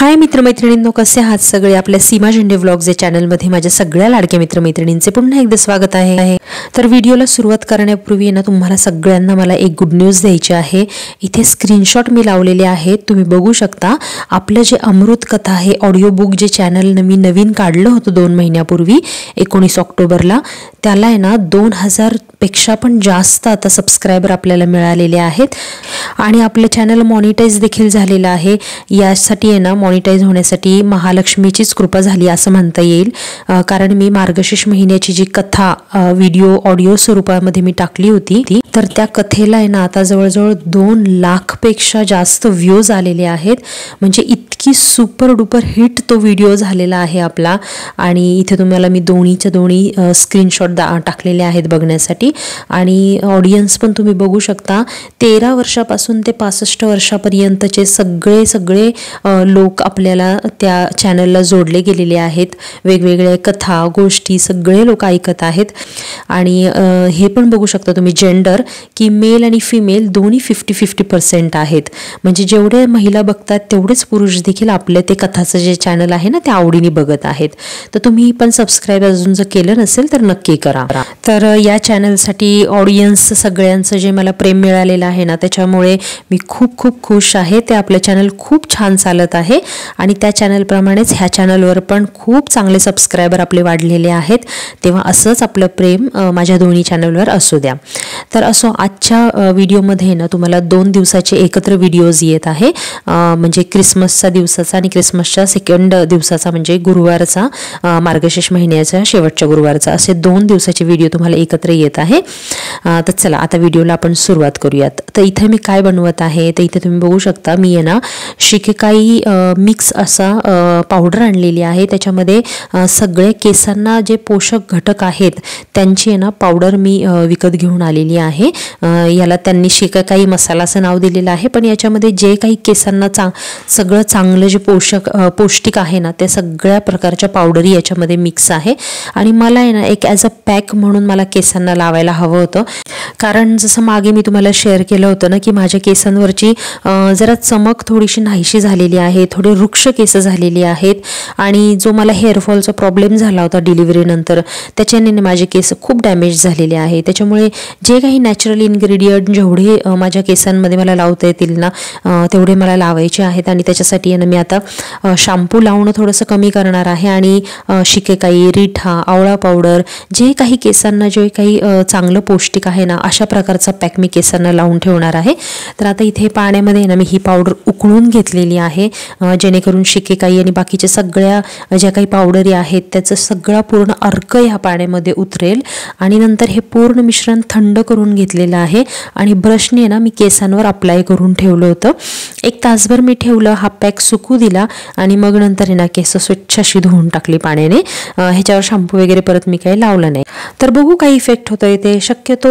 हाय मित्रमैत्रिणींनो, कसे आहात सगळे? आपल्या सीमा झेंडे व्लॉग्स या चॅनलमध्ये माझ्या सगळ्या लाडक्या मित्रमैत्रिणींचे पुन्हा एकदा स्वागत आहे. तर व्हिडिओला सुरुवात करण्यापूर्वी ना तुम्हाला सगळ्यांना मला एक गुड न्यूज द्यायची आहे. इथे स्क्रीनशॉट मी लावलेले आहेत, तुम्ही बघू शकता. आपलं जे अमृत कथा आहे ऑडिओ बुक जे चॅनल मी नवीन काढलं होतं 2 महिन्यापूर्वी 19 ऑक्टोबरला, त्याला आहे ना 2000 पेक्षा पण जास्त आता सबस्क्रायबर आपल्याला मिळालेले आहेत आणि आपलं चॅनल मॉनिटाईज देखील झालेलं आहे. यासाठी आहे ना मॉनिटाईज होण्यासाठी महालक्ष्मीचीच कृपा झाली असं म्हणता येईल. कारण मी मार्गशीर्ष महिन्याची जी कथा व्हिडिओ ऑडिओ स्वरूपामध्ये मी टाकली होती तर त्या कथेला आहे ना आता जवळजवळ 2 लाख पेक्षा जास्त व्ह्यूज आलेले आहेत. म्हणजे इतकी सुपर डुपर हिट तो व्हिडिओ झालेला आहे आपला. आणि इथे तुम्हाला मी दोन्हीच्या दोन्ही स्क्रीनशॉट टाकलेले आहेत बघण्यासाठी. आणि ऑडियन्स पण तुम्ही बघू शकता, 13 वर्षापासून ते 65 वर्षापर्यंतचे सगळे लोक आपल्याला त्या चॅनलला जोडले गेलेले आहेत. वेगवेगळ्या कथा गोष्टी सगळे लोक ऐकत आहेत. आणि हे पण बघू शकता तुम्ही जेंडर की मेल आणि फिमेल दोन्ही 50-50% आहेत. म्हणजे जेवढे महिला बघतात तेवढेच पुरुष देखील आपले ते कथाचं जे चॅनल आहे ना ते आवडीने बघत आहेत. तर तुम्ही पण सबस्क्राईब अजून जर केलं नसेल तर नक्की करा. तर या चॅनलसाठी ऑडियन्स सगळ्यांचं जे मला प्रेम मिळालेलं आहे ना त्याच्यामुळे मी खूप खुश आहे. ते आपलं चॅनल खूप छान चालत आहे आणि त्या चॅनलप्रमाणेच ह्या चॅनलवर पण खूप चांगले सबस्क्रायबर आपले वाढलेले आहेत. तेव्हा असंच आपलं प्रेम माझ्या दोन्ही चॅनलवर असू द्या. तर असो, आजच्या व्हिडिओमध्ये ना तुम्हाला 2 दिवसाचे एकत्र व्हिडिओज येत आहे. म्हणजे क्रिसमसचा दिवसाचा आणि क्रिसमसच्या सेकंड दिवसाचा म्हणजे गुरुवारचा, मार्गशीर्ष महिन्याच्या शेवटच्या गुरुवारचा, असे 2 दिवसाचे व्हिडिओ तुम्हाला एकत्र येत आहे. तर चला आता व्हिडिओला आपण सुरुवात करूयात. तर इथे मी काय बनवत आहे तर इथे तुम्ही बघू शकता, मी आहे ना शिकेकाई मिक्स असा पावडर आणलेली आहे. त्याच्यामध्ये सगळे केसांना जे पोषक घटक आहेत त्यांची आहे ना पावडर मी विकत घेऊन आलेली आहे. याला त्यांनी शिकेकाई मसाला असं नाव दिलेलं आहे. पण याच्यामध्ये जे काही केसांना सगळं चांगलं जे पौष्टिक आहे ना त्या सगळ्या प्रकारच्या पावडरी याच्यामध्ये मिक्स आहे. आणि मला आहे ना एक ॲज अ पॅक म्हणून मला केसांना लावायला हवं होतं. कारण जसं मागे मी तुम्हाला शेअर केलं होतं ना की माझ्या केसांवरची जरा चमक थोडीशी नाहीशी झालेली आहे, थोडे वृक्ष केस झालेली आहेत. आणि जो मला हेअरफॉलचा प्रॉब्लेम झाला होता डिलिव्हरीनंतर त्याच्याने माझे केस खूप डॅमेज झालेले आहे. त्याच्यामुळे जे काही नॅचरल इन्ग्रेडियंट जेवढे माझ्या केसांमध्ये मला लावता येतील ना तेवढे मला लावायचे आहेत. आणि त्याच्यासाठी मी आता शॅम्पू लावणं थोडंसं कमी करणार आहे. आणि शिकेकाई, रिठा, आवळा पावडर, जे काही केसांना जे काही चांगलं पौष्टिक आहे ना अशा प्रकारचा पॅक मी केसांना लावून ठेवणार आहे. तर आता इथे पाण्यामध्ये ना मी ही पावडर उकळून घेतलेली आहे जेणेकरून शिकेकाई आणि बाकीच्या सगळ्या ज्या काही पावडरी आहेत त्याचं सगळा पूर्ण अर्क ह्या पाण्यामध्ये उतरेल. आणि नंतर हे पूर्ण मिश्रण थंड करून घेतलेलं आहे आणि ब्रशने ना मी केसांवर अप्लाय करून ठेवलं होतं. 1 तासभर मी ठेवलं, हा पॅक सुकू दिला आणि मग नंतर ना केस स्वच्छ अशी धुवून टाकली पाण्याने. ह्याच्यावर शॅम्पू वगैरे परत मी काही लावलं नाही. तर बघू काही इफेक्ट होतोय ते. शक्यतो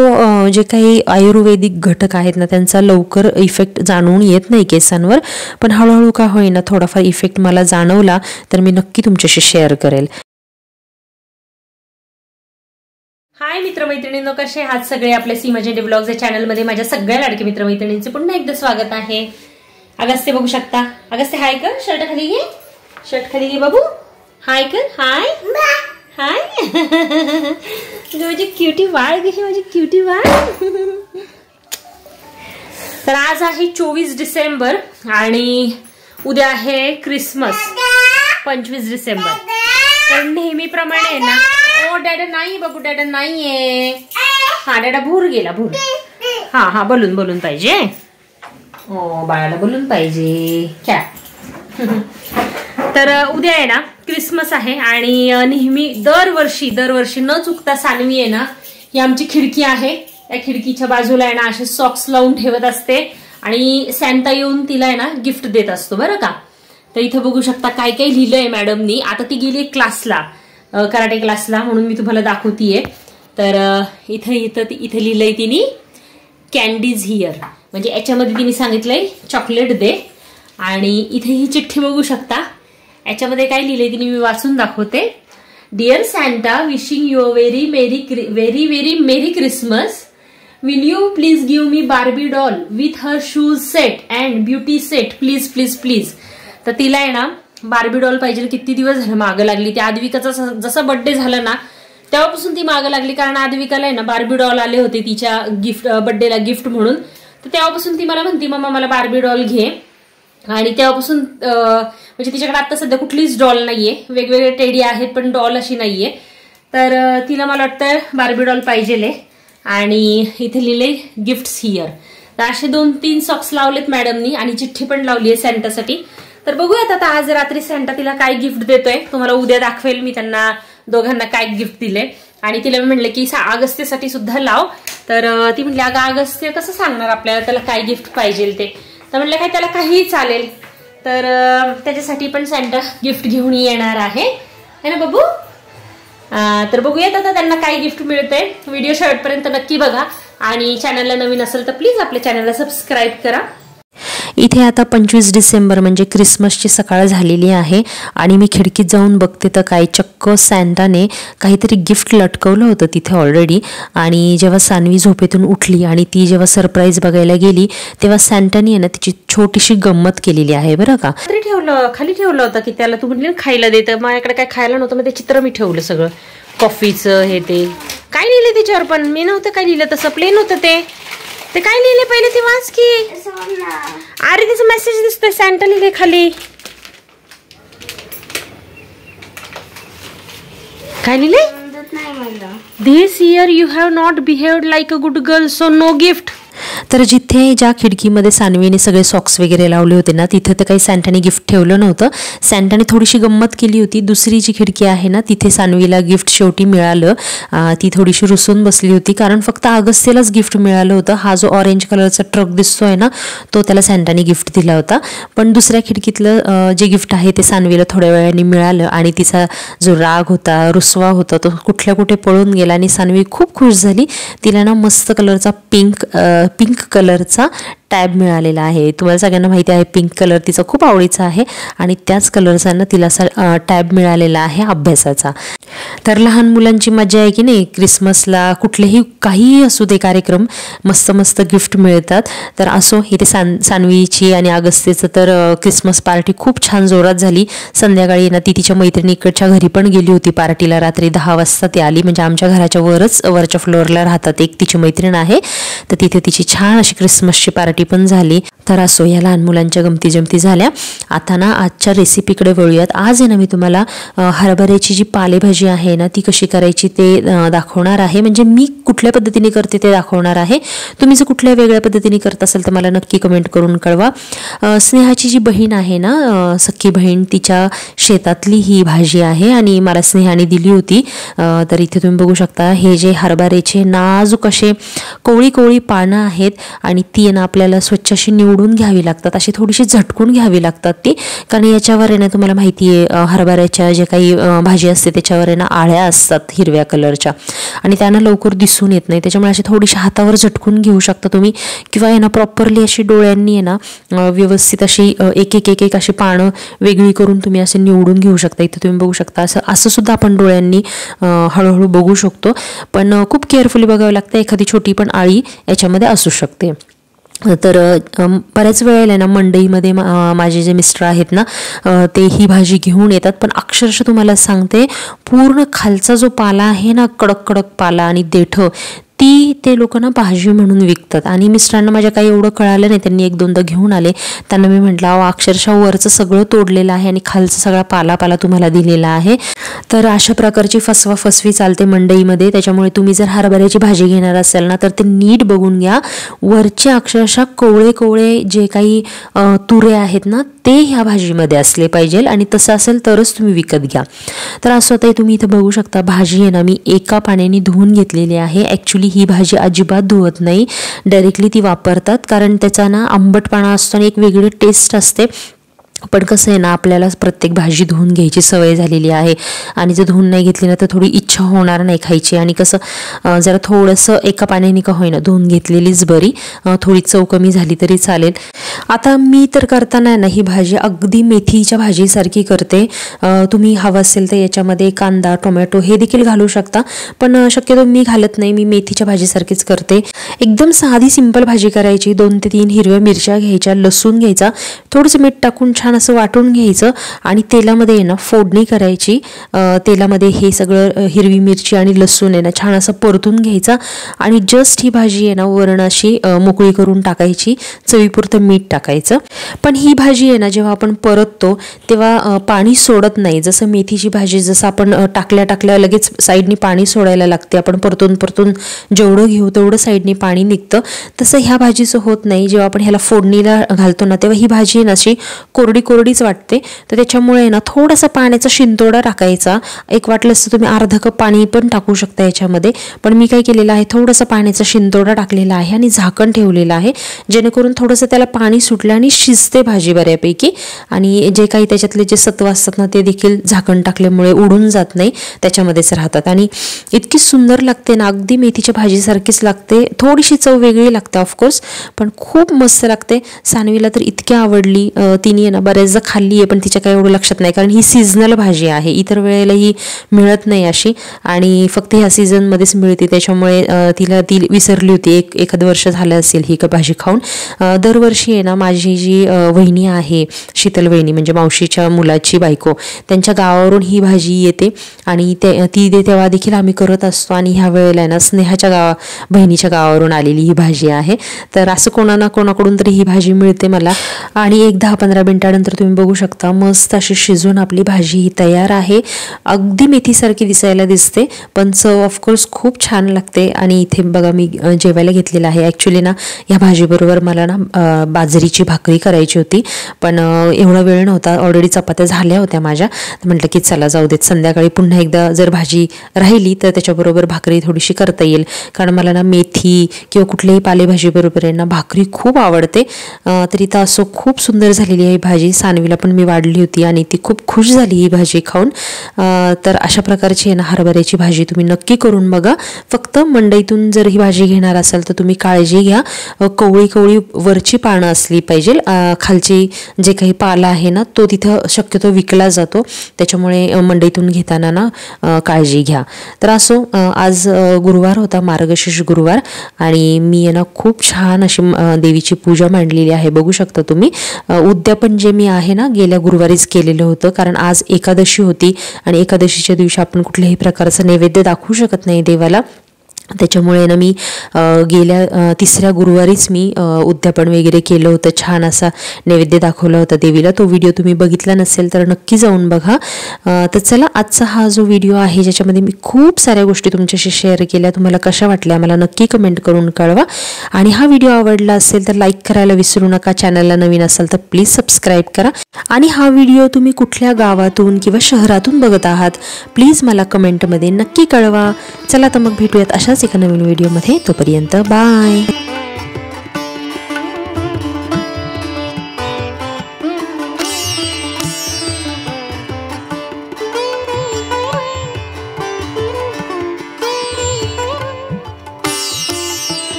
जे काही आयुर्वेदिक घटक आहेत ना त्यांचा लवकर इफेक्ट जाणवून येत नाही केसांवर, पण हळूहळू का होईना थोडाफार इफेक्ट मला जाणवला तर मी नक्की तुमच्याशी शेअर करेल. हाय मित्रमैत्रिणींनो, कसे आहात सगळे? आपल्या सीमा झेंडे व्लॉग्स या चॅनलमध्ये माझ्या सगळ्या लाडके मित्रमैत्रिणींचे पुन्हा एकदा स्वागत आहे. अगस्ते बघू शकता. अगस्ते हाय कर, शर्ट खाली घे, शर्ट खाली घे बाबू, हाय कर, हाय हाय. माझी क्युटी वाळ कशी, माझी क्युटी वाळ. तर आज आहे 24 डिसेंबर आणि उद्या आहे क्रिसमस 25 डिसेंबर. तर नेहमीप्रमाणे ना, ओ डॅडा नाही बाबू, डॅडा नाहीये. हा डॅडा भूर गेला, भूर. हा बलून पाहिजे. ओ बाळाला बलून पाहिजे क्या. तर उद्या आहे ना क्रिसमस आहे आणि नेहमी दरवर्षी न चुकता सानवी आहे ना ही आमची खिडकी आहे, त्या खिडकीच्या बाजूला आहे ना असे सॉक्स लावून ठेवत असते आणि सॅन्टा येऊन तिला आहे ना गिफ्ट देत असतो बरं का. तर इथं बघू शकता काय काय लिहिलंय मॅडमनी. आता ती गेली क्लासला, कराटे क्लासला, म्हणून मी तुम्हाला दाखवतीये. तर इथे लिहिलंय तिने कॅन्डीज हिअर, म्हणजे याच्यामध्ये तिने सांगितलंय चॉकलेट दे. आणि इथे ही चिठ्ठी बघू शकता, याच्यामध्ये काय लिहिलंय तिने मी वाचून दाखवते. Dear Santa, wishing you a very merry Christmas. Will you please give me Barbie doll with her shoes set and beauty set, please. तर तिला आहे ना बार्बी डॉल पाहिजे. किती दिवस झाले मागं लागली. त्या आद्विकाचा जसा बर्थडे झाला ना तेव्हापासून ती मागं लागली, कारण आद्विकाला आहे ना बार्बी डॉल आले होते तिच्या बर्थडेला गिफ्ट म्हणून. तर तेव्हापासून ती मला म्हणती मम्मा मला बार्बी डॉल घे. आणि तेव्हापासून म्हणजे तिच्याकडे आता सध्या कुठलीच डॉल नाहीये. वेगवेगळे टेडी आहेत पण डॉल अशी नाहीये. तर तिला मला वाटतं बार्बी डॉल पाहिजे. आणि इथे लिहिले गिफ्ट्स हिअर. तर असे 2-3 सॉक्स लावलेत मॅडमनी आणि चिठ्ठी पण लावली आहे सॅन्टासाठी. तर बघूयात आता आज रात्री सॅन्टा तिला काय गिफ्ट देतोय. तुम्हाला उद्या दाखवेल मी त्यांना दोघांना काय गिफ्ट दिले. आणि तिला मी म्हणलं की अगस्त्यसाठी सुद्धा लाव. तर ती म्हणली अगं अगस्त्य कसं सांगणार आपल्याला त्याला काय गिफ्ट पाहिजे ते. तर म्हणलं काय त्याला काहीही चालेल. तर त्याच्यासाठी पण सॅन्टा गिफ्ट घेऊन येणार आहे ना बबू. तर बघूयात आता त्यांना काय गिफ्ट मिळतंय. व्हिडिओ शेवटपर्यंत नक्की बघा आणि चॅनलला नवीन असेल तर प्लीज आपल्या चॅनलला सबस्क्राईब करा. इथे आता 25 डिसेंबर म्हणजे क्रिसमसची सकाळ झालेली आहे आणि मी खिडकीत जाऊन बघते तर काय चक्क सॅन्टाने काहीतरी गिफ्ट लटकवलं होतं तिथे ऑलरेडी. आणि जेव्हा सानवी झोपेतून उठली आणि ती जेव्हा सरप्राईज बघायला गेली तेव्हा सॅन्टाने ना तिची छोटीशी गंमत केलेली आहे बरं का. खाली ठेवलं होतं की त्याला तू म्हणली खायला देतं. माझ्याकडे काय खायला नव्हतं मग ते चित्र मी ठेवलं सगळं कॉफीचं हे ते. काय लिहिलं त्याच्यावर पण मी नव्हतं काय लिहिलं तसं प्लेन होतं ते काय लिहिले पहिले ते वाच की. अरे त्याचा मेसेज दिसतोय सॅन्टा लिहिले खाली. काय लिहिले this year you have not behaved like a good girl so no gift. तर जिथे ज्या खिडकीमध्ये सानवीने सगळे सॉक्स वगैरे लावले होते ना तिथे तर काही सॅन्टाने गिफ्ट ठेवलं नव्हतं. सॅन्टाने थोडीशी गंमत केली होती. दुसरी जी खिडकी आहे ना तिथे सानवीला गिफ्ट शेवटी मिळालं. ती थोडीशी रुसून बसली होती कारण फक्त अगस्त्यलाच गिफ्ट मिळालं होतं. हा जो ऑरेंज कलरचा ट्रक दिसतोय ना तो त्याला सॅन्टाने गिफ्ट दिला होता. पण दुसऱ्या खिडकीतलं जे गिफ्ट आहे ते सानवीला थोड्या वेळाने मिळालं आणि तिचा जो राग होता रुसवा होता तो कुठे पळून गेला आणि सानवी खूप खुश झाली. तिला ना मस्त कलरचा पिंक कलरचा टॅब मिळालेला आहे. तुम्हाला सगळ्यांना माहिती आहे पिंक कलर तिचा खूप आवडीचा आहे आणि त्याच कलरचा ना तिला असा टॅब मिळालेला आहे अभ्यासाचा. तर लहान मुलांची मजा आहे की नाही. क्रिसमसला कुठलेही काहीही असू दे कार्यक्रम मस्त मस्त गिफ्ट मिळतात. तर असो इथे सानवीची आणि अगस्त्यचं तर क्रिसमस पार्टी खूप छान जोरात झाली. संध्याकाळी ना ती तिच्या मैत्रिणीकडच्या घरी पण गेली होती पार्टीला. रात्री 10 वाजता ती आली. म्हणजे आमच्या घराच्या वरच्या फ्लोअरला राहतात एक तिची मैत्रीण आहे. तर तिथे तिची छान अशी क्रिसमसची पार्टी पण झाली. तर असो या लहान मुलांच्या गमती जमती झाल्या. आता ना आजच्या रेसिपीकडे वळूयात. आज आहे ना मी तुम्हाला हरभऱ्याची जी पालेभाजी आहे ना ती कशी करायची ते दाखवणार आहे. म्हणजे मी कुठल्या पद्धतीने करते ते दाखवणार आहे. तुम्ही जर कुठल्या वेगळ्या पद्धतीने करत असाल तर मला नक्की कमेंट करून कळवा. स्नेहाची जी बहीण आहे ना सख्खी बहीण तिच्या शेतातली ही भाजी आहे आणि मला स्नेहाने दिली होती. तर इथे तुम्ही बघू शकता हे जे हरभऱ्याचे नाजूक असे कोवळी पानं आहेत आणि ती ना आपल्याला स्वच्छ अशी निवडून घ्यावी लागतात. अशी थोडीशी झटकून घ्यावी लागतात ती. कारण याच्यावर आहे ना तुम्हाला माहिती आहे हरभऱ्याच्या जे काही भाजी असते त्याच्यावर आहे ना आळ्या असतात हिरव्या कलरच्या आणि त्यांना लवकर दिसून येत नाही. त्याच्यामुळे अशी थोडीशी हातावर झटकून घेऊ शकता तुम्ही किंवा आहे ना प्रॉपरली अशी डोळ्यांनी आहे ना व्यवस्थित अशी एक अशी पानं वेगळी करून तुम्ही असे निवडून घेऊ शकता. इथे तुम्ही बघू शकता असं सुद्धा आपण डोळ्यांनी हळूहळू बघू शकतो. पण खूप केअरफुली बघावं लागतं. एखादी छोटी पण आळी याच्यामध्ये असू शकते. तर बऱ्याच वेळेला ना मंडईमध्ये माझे जे मिस्टर आहेत ना ते ही भाजी घेऊन येतात. पण अक्षरशः तुम्हाला सांगते पूर्ण खालचा जो पाला आहे ना कडक पाला आणि देठं ते लोक ना भाजी म्हणून विकतात. आणि मिस्टरांना माझ्या काही एवढं कळालं नाही. त्यांनी 1-2दा घेऊन आले. त्यांना मी म्हटलं अक्षरशः वरचं सगळं तोडलेलं आहे आणि खालचा सगळा पाला तुम्हाला दिलेला आहे. तर अशा प्रकारची फसवी चालते मंडईमध्ये. त्याच्यामुळे तुम्ही जर हरभऱ्याची भाजी घेणार असाल ना तर ते नीट बघून घ्या. वरचे अक्षरशः कोवळे जे काही तुरे आहेत ना ते ह्या भाजीमध्ये असले पाहिजे आणि तसं असेल तरच तुम्ही विकत घ्या. तर असं आता तुम्ही इथं बघू शकता भाजी आहे ना मी एका पाण्याने धुवून घेतलेली आहे. ॲक्च्युली ही भाजी अजिबात धुवत नाही. डायरेक्टली ती वापरतात कारण त्याचा ना आंबटपणा असतो आणि एक वेगळी टेस्ट असते. पण कसं आहे ना आपल्याला प्रत्येक भाजी धुवून घ्यायची सवय झालेली आहे आणि जर धुवून नाही घेतली ना तर थोडी इच्छा होणार नाही खायची. आणि कसं जरा थोडंसं एका पाण्याने का होईना धुवून घेतलेलीच बरी. थोडी चव कमी झाली तरी चालेल. आता मी तर करताना ना ही भाजी अगदी मेथीच्या भाजीसारखी करते. तुम्ही हवं असेल तर याच्यामध्ये कांदा टोमॅटो हे देखील घालू शकता. पण शक्यतो मी घालत नाही. मी मेथीच्या भाजीसारखीच करते. एकदम साधी सिंपल भाजी करायची. 2 ते 3 हिरव्या मिरच्या घ्यायच्या, लसूण घ्यायचा, थोडंसं मीठ टाकून छान छान असं वाटून घ्यायचं आणि तेलामध्ये आहे ना फोडणी करायची। तेलामध्ये हे सगळं हिरवी मिरची आणि लसूण आहे ना छान असं परतून घ्यायचा आणि जस्ट ही भाजी आहे ना वरण अशी मोकळी करून टाकायची, चवीपुरतं मीठ टाकायचं। पण ही भाजी आहे ना जेव्हा आपण परततो तेव्हा पाणी सोडत नाही। जसं मेथीची भाजी जसं आपण टाकल्या लगेच साईडनी पाणी सोडायला लागते, आपण परतून जेवढं घेऊ तेवढं साईडनी पाणी निघतं, तसं ह्या भाजीचं होत नाही। जेव्हा आपण ह्याला फोडणीला घालतो ना तेव्हा ही भाजी ना अशी कोरडीच वाटते, तर त्याच्यामुळे ना थोडासा पाण्याचा शिंतोडा टाकायचा। एक वाटलंस तर तुम्ही अर्धा कप पाणी पण टाकू शकता याच्यामध्ये, पण मी काय केलेलं आहे थोडासा पाण्याचा शिंतोडा टाकलेला आहे आणि झाकण ठेवलेलं आहे, जेणेकरून थोडंसं त्याला पाणी सुटलं आणि शिजते भाजी बऱ्यापैकी आणि जे काही त्याच्यातले जे सत्व असतात ना ते देखील झाकण टाकल्यामुळे उडून जात नाही, त्याच्यामध्येच राहतात आणि इतकी सुंदर लागते ना, अगदी मेथीच्या भाजीसारखीच लागते। थोडीशी चव वेगळी लागते ऑफकोर्स, पण खूप मस्त लागते। सानवीला तर इतकी आवडली, तिने ना बऱ्याचदा खाल्ली आहे, पण तिच्या काही एवढं लक्षात नाही कारण ही सीझनल भाजी आहे, इतर वेळेला ही मिळत नाही अशी आणि फक्त ह्या सीझनमध्येच मिळते, त्याच्यामुळे ती विसरली होती। एखाद वर्ष झालं असेल ही भाजी खाऊन। दरवर्षी आहे ना माझी जी वहिनी आहे शीतल वहिनी म्हणजे मावशीच्या मुलाची बायको, त्यांच्या गावावरून ही भाजी येते आणि ती तेव्हा देखील आम्ही करत असतो आणि ह्या वेळेला ना स्नेहाच्या बहिणीच्या गावावरून आलेली ही भाजी आहे। तर असं कोणाकडून तरी ही भाजी मिळते मला आणि एक 10-15 मिनिटानंतर तुम्ही बघू शकता मस्त अशी शिजून आपली भाजी ही तयार आहे। अगदी मेथीसारखी दिसायला दिसते, पण चव ऑफकोर्स खूप छान लागते। आणि इथे बघा मी जेवायला घेतलेलं आहे। ॲक्च्युली ना या भाजीबरोबर मला ना बाजरीची भाकरी करायची होती, पण एवढा वेळ नव्हता, ऑलरेडी चपात्या झाल्या होत्या माझ्या, म्हटलं की चला जाऊ देत, संध्याकाळी पुन्हा एकदा जर भाजी राहिली तर त्याच्याबरोबर भाकरी थोडीशी करता येईल, कारण मला ना मेथी किंवा कुठल्याही पालेभाजी बरोबर आहे ना भाकरी खूप आवडते। तरी तर असं खूप सुंदर झालेली आहे भाजी, सानवीला पण मी वाढली होती आणि ती खूप खुश झाली ही भाजी खाऊन। तर अशा प्रकारची आहे ना हरभऱ्याची भाजी तुम्ही नक्की करून बघा। फक्त मंडईतून जर ही भाजी घेणार असाल तर तुम्ही काळजी घ्या, कवळी वरची पानं असली पाहिजे, खालची जे काही पाला आहे ना तो तिथं शक्यतो विकला जातो, त्याच्यामुळे मंडईतून घेताना ना काळजी घ्या। तर असो आज गुरुवार होता, मार्गशीर्ष गुरुवार, आणि मी ना खूप छान अशी देवीची पूजा मांडलेली आहे, बघू शकता तुम्ही। उद्यापन जे मी आहे ना गेल्या गुरुवारीच केलेलं होतं, कारण आज एकादशी होती आणि एकादशीच्या दिवशी आपण कुठल्याही प्रकारचा नैवेद्य दाखवू शकत नाही देवाला, त्याच्यामुळे ना मी गेल्या 3ऱ्या गुरुवारीच मी उद्यापन वगैरे केलं होतं, छान असा नैवेद्य दाखवला होता देवीला। तो व्हिडिओ तुम्ही बघितला नसेल तर नक्की जाऊन बघा। तर चला आजचा हा जो व्हिडिओ आहे ज्याच्यामध्ये मी खूप साऱ्या गोष्टी तुमच्याशी शेअर केल्या, तुम्हाला कशा वाटल्या मला नक्की कमेंट करून कळवा आणि हा व्हिडिओ आवडला असेल तर लाईक करायला विसरू नका, चॅनलला नवीन असाल तर प्लीज सबस्क्राईब करा आणि हा व्हिडिओ तुम्ही कुठल्या गावातून किंवा शहरातून बघत आहात प्लीज मला कमेंटमध्ये नक्की कळवा। चला तर मग भेटूयात अशाच एका नवीन व्हिडिओमध्ये, तोपर्यंत बाय।